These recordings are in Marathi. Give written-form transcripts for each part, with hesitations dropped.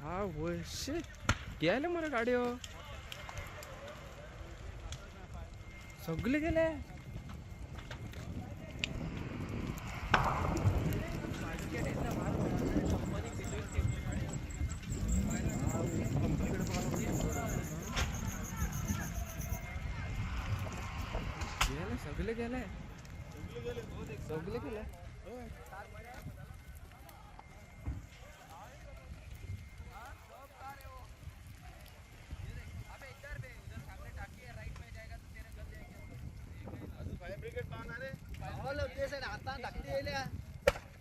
हा वर्ष गेले मरे गाडी सगळे गेले. सगळे गेले सगळे गेले.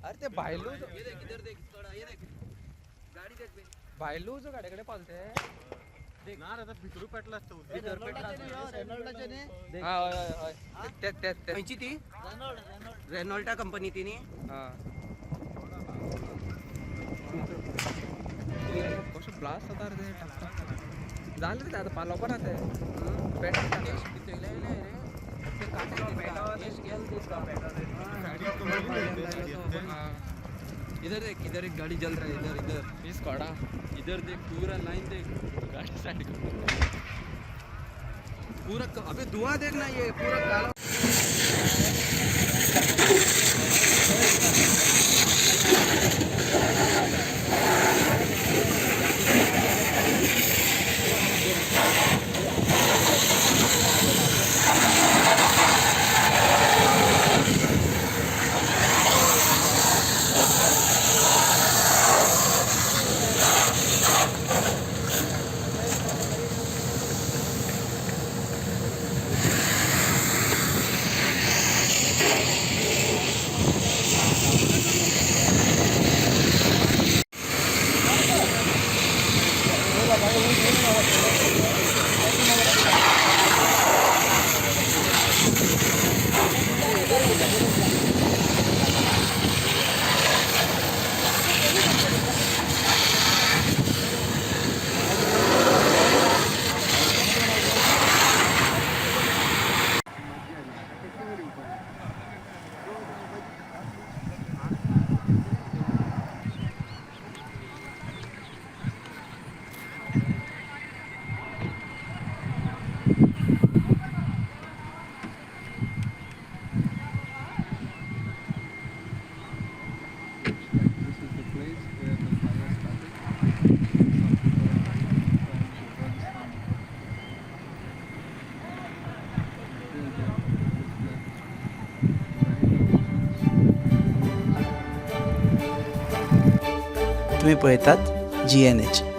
अरे ते बायलू बायलू जो गाड्याकडे पालते फिटरू पेटला असतो. ती रेनॉल्टा कंपनी तिने कसं ब्लास्ट होता रे झालं रे आता पाला पण आता इधर एक गाड़ी जल रहा है. इधर इधर इस खड़ा इधर देख पूरा लाइन देख गाड़ी साइड पूरा अबे धुआं देखना ये पूरा काला. तुम्ही पळतात GNH.